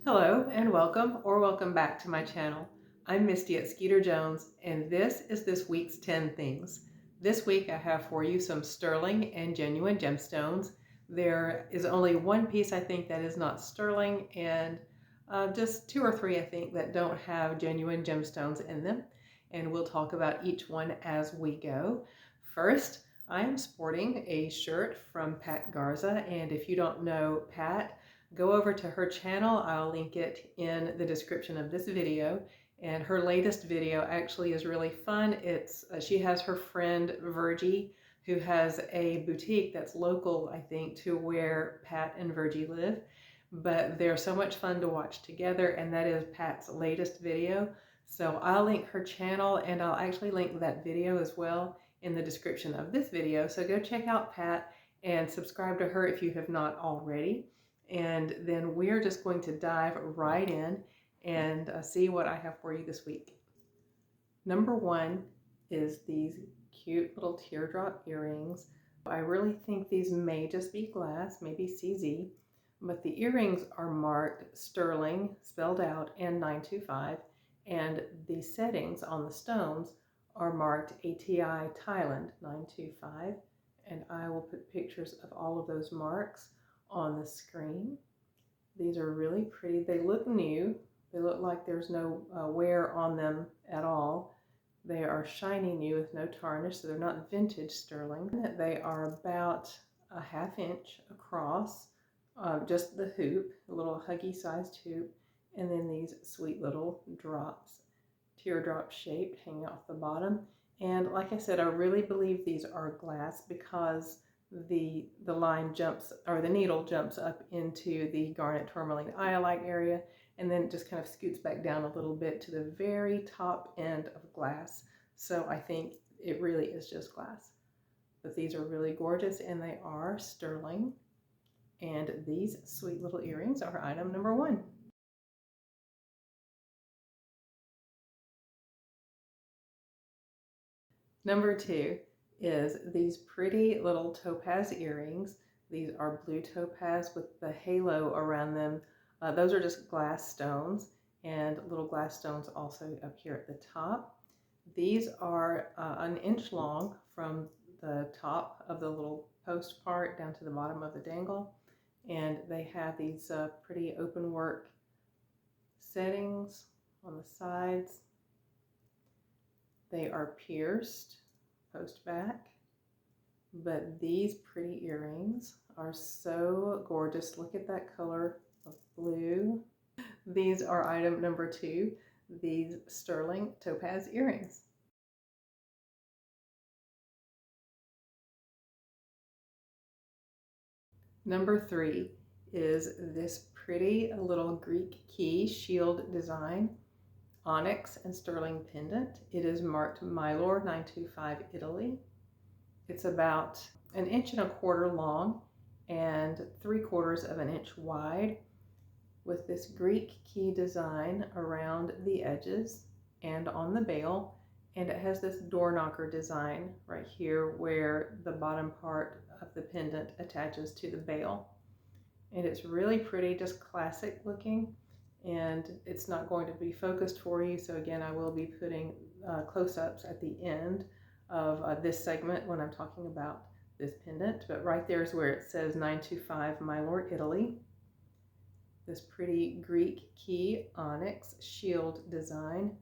Hello and welcome or welcome back to my channel. I'm Misty at Skeeterjones and this week's 10 things. This week I have for you some sterling and genuine gemstones. There is only one piece I think that is not sterling and just two or three I think that don't have genuine gemstones in them. And we'll talk about each one as we go. First, I am sporting a shirt from Pat Garza, and if you don't know Pat, go over to her channel. I'll link it in the description of this video. And her latest video actually is really fun. She has her friend Vergie, who has a boutique that's local, I think, to where Pat and Vergie live. But they're so much fun to watch together, and that is Pat's latest video. So I'll link her channel, and I'll actually link that video as well in the description of this video. So go check out Pat and subscribe to her if you have not already. And then we're just going to dive right in and see what I have for you this week. Number one is these cute little teardrop earrings. I really think these may just be glass, maybe CZ, but the earrings are marked sterling, spelled out, and 925, and the settings on the stones are marked ATI Thailand 925, and I will put pictures of all of those marks on the screen. These are really pretty. They look new. They look like there's no wear on them at all. They are shiny new with no tarnish, so they're not vintage sterling. They are about a ½ inch across, just the hoop, a little huggy sized hoop, and then these sweet little drops, teardrop shaped, hanging off the bottom. And like I said, I really believe these are glass because the line jumps, or the needle jumps up into the garnet tourmaline iolite area, and then it just kind of scoots back down a little bit to the very top end of glass. So I think it really is just glass. But these are really gorgeous, and they are sterling. And these sweet little earrings are item number one. Number two is these pretty little topaz earrings. These are blue topaz with the halo around them. Those are just glass stones, and little glass stones also up here at the top. These are an inch long from the top of the little post part down to the bottom of the dangle, and they have these pretty open work settings on the sides. They are pierced post back, but these pretty earrings are so gorgeous. Look at that color of blue. These are item number two, these sterling topaz earrings. Number three is this pretty little Greek key shield design, onyx and sterling pendant. It is marked Mylor 925 Italy. It's about 1.25 inches long and 3/4 of an inch wide, with this Greek key design around the edges and on the bail. And it has this door knocker design right here where the bottom part of the pendant attaches to the bail. And it's really pretty, just classic looking. And it's not going to be focused for you, so again I will be putting close-ups at the end of this segment when I'm talking about this pendant. But right there is where it says 925 Mylor Italy. This pretty Greek key onyx shield design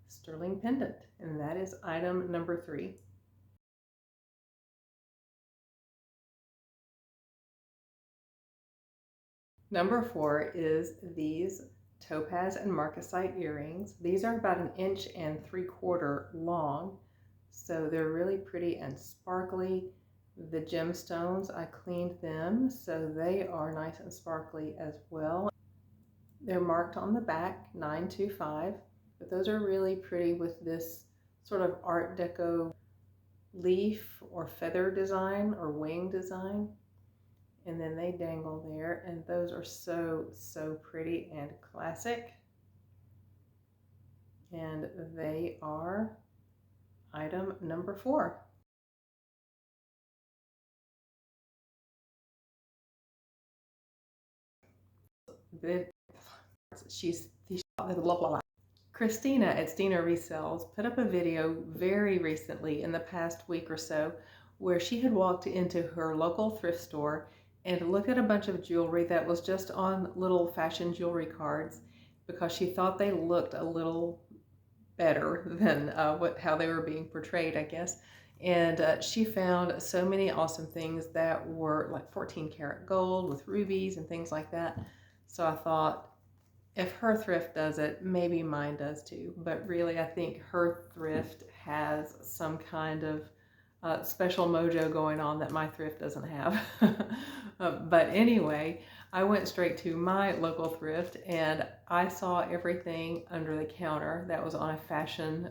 sterling pendant, and that is item number three. Number four is these topaz and marcasite earrings. These are about 1.75 inches long, so they're really pretty and sparkly. The gemstones, I cleaned them, so they are nice and sparkly as well. They're marked on the back 925, but those are really pretty with this sort of Art Deco leaf or feather design or wing design. And then they dangle there, and those are so pretty and classic. And they are item number four. She's blah, blah, blah. Christina at Stina Resells put up a video very recently in the past week or so where she had walked into her local thrift store and looked at a bunch of jewelry that was just on little fashion jewelry cards because she thought they looked a little better than how they were being portrayed, I guess. And she found so many awesome things that were like 14 karat gold with rubies and things like that. So I thought, if her thrift does it, maybe mine does too. But really, I think her thrift has some kind of special mojo going on that my thrift doesn't have. But anyway, I went straight to my local thrift and I saw everything under the counter that was on a fashion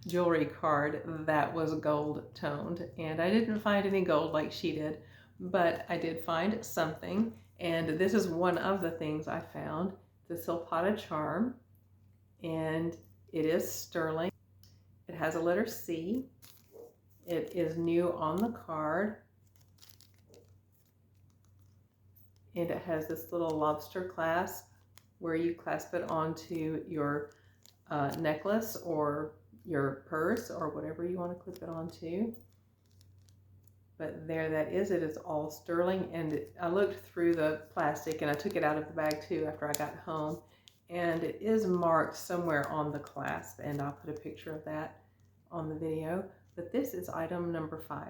jewelry card that was gold toned. And I didn't find any gold like she did, but I did find something. And this is one of the things I found. The Silpata charm, and it is sterling. It has a letter C. It is new on the card, and it has this little lobster clasp where you clasp it onto your necklace or your purse or whatever you want to clip it onto. But there that is. It is all sterling, and I looked through the plastic and I took it out of the bag too after I got home, and it is marked somewhere on the clasp, and I'll put a picture of that on the video. But this is item number 5.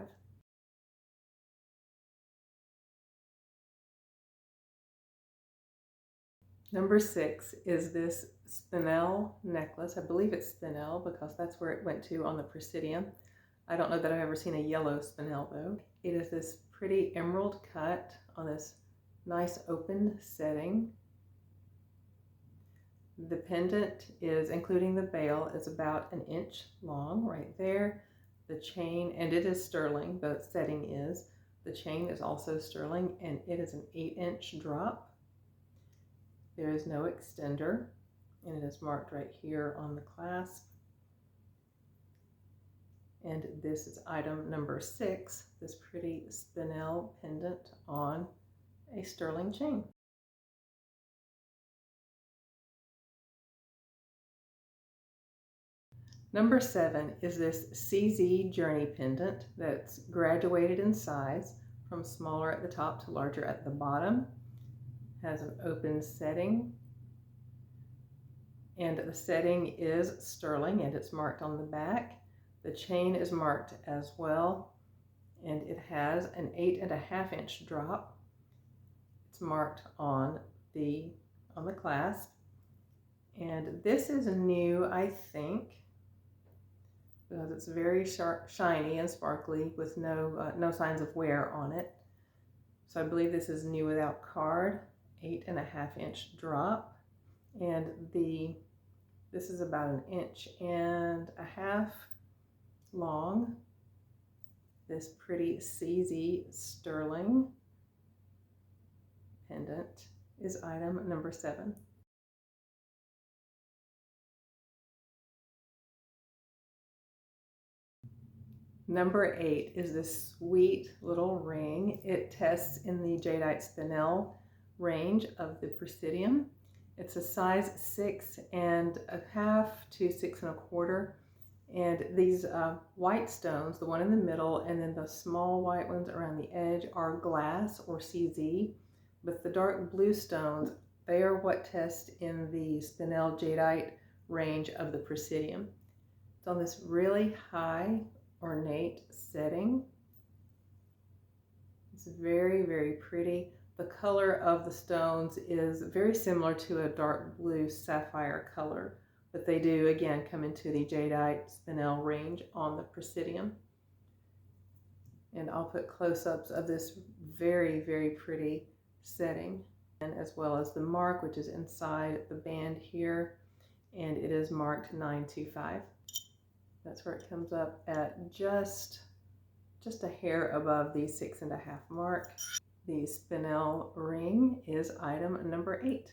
Number 6 is this spinel necklace. I believe it's spinel because that's where it went to on the Presidium. I don't know that I've ever seen a yellow spinel though. It is this pretty emerald cut on this nice open setting. The pendant is, including the bail, is about 1 inch long right there. The chain, and it is sterling, the setting is. The chain is also sterling, and it is an 8-inch drop. There is no extender, and it is marked right here on the clasp. And this is item number 6, this pretty spinel pendant on a sterling chain. Number 7 is this CZ Journey pendant that's graduated in size from smaller at the top to larger at the bottom. Has an open setting, and the setting is sterling, and it's marked on the back. The chain is marked as well, and it has an 8.5-inch drop. It's marked on the clasp, and this is new, I think, because it's very shiny and sparkly with no signs of wear on it. So I believe this is new without card. 8.5-inch drop, and this is about 1.5 inches long. This pretty CZ sterling pendant is item number 7. Number 8 is this sweet little ring. It tests in the jadeite spinel range of the Presidium. It's a size 6.5 to 6.25. And these white stones, the one in the middle and then the small white ones around the edge, are glass or CZ. But the dark blue stones, they are what test in the spinel jadeite range of the Presidium. It's on this really high ornate setting. It's very, very pretty. The color of the stones is very similar to a dark blue sapphire color, but they do again come into the jadeite spinel range on the Presidium. And I'll put close-ups of this very, very pretty setting, and as well as the mark, which is inside the band here, and it is marked 925. That's where it comes up at just a hair above the 6.5 mark. The spinel ring is item number 8.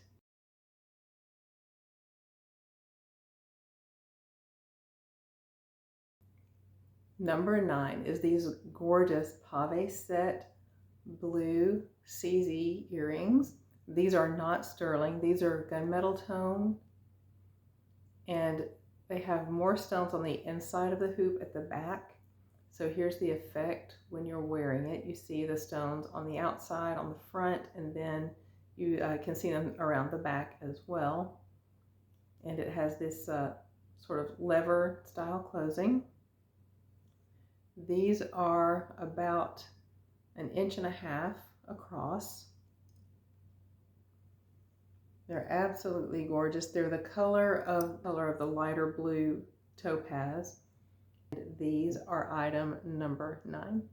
Number 9 is these gorgeous pave set blue CZ earrings. These are not sterling. These are gunmetal tone, and they have more stones on the inside of the hoop at the back. So here's the effect when you're wearing it. You see the stones on the outside, on the front, and then you can see them around the back as well. And it has this sort of lever style closing. These are about 1.5 inches across. They're absolutely gorgeous. They're the color of the lighter blue topaz. These are item number 9.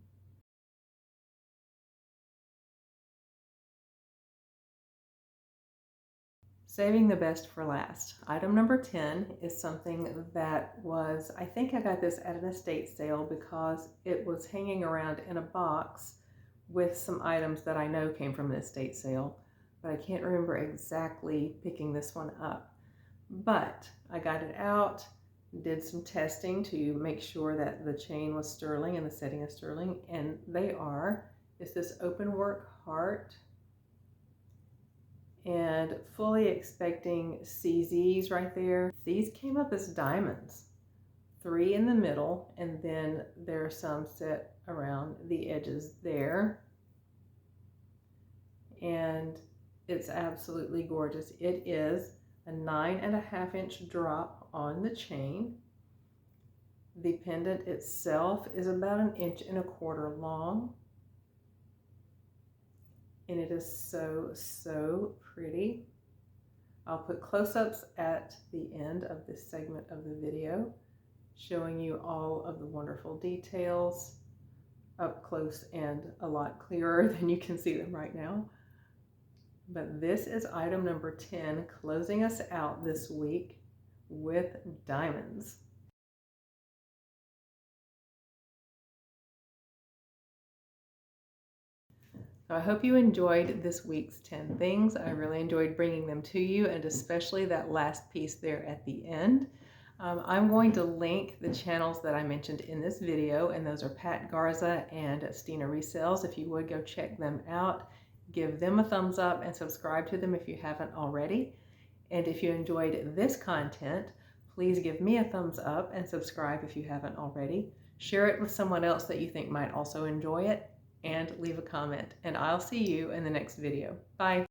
Saving the best for last. Item number 10 is something that was, I think I got this at an estate sale because it was hanging around in a box with some items that I know came from an estate sale, but I can't remember exactly picking this one up. But I got it out, did some testing to make sure that the chain was sterling and the setting is sterling, and they are. It's this open work heart, and fully expecting CZs right there. These came up as diamonds, 3 in the middle, and then there are some set around the edges there. And it's absolutely gorgeous. It is a 9.5-inch drop on the chain. The pendant itself is about 1.25 inches long. And it is so, so pretty. I'll put close-ups at the end of this segment of the video, showing you all of the wonderful details up close and a lot clearer than you can see them right now. But this is item number 10, closing us out this week with diamonds. So I hope you enjoyed this week's 10 things. I really enjoyed bringing them to you, and especially that last piece there at the end. I'm going to link the channels that I mentioned in this video, and those are Pat Garza and Stina Resells. If you would go check them out, give them a thumbs up and subscribe to them if you haven't already. And if you enjoyed this content, please give me a thumbs up and subscribe if you haven't already. Share it with someone else that you think might also enjoy it, and leave a comment. And I'll see you in the next video. Bye.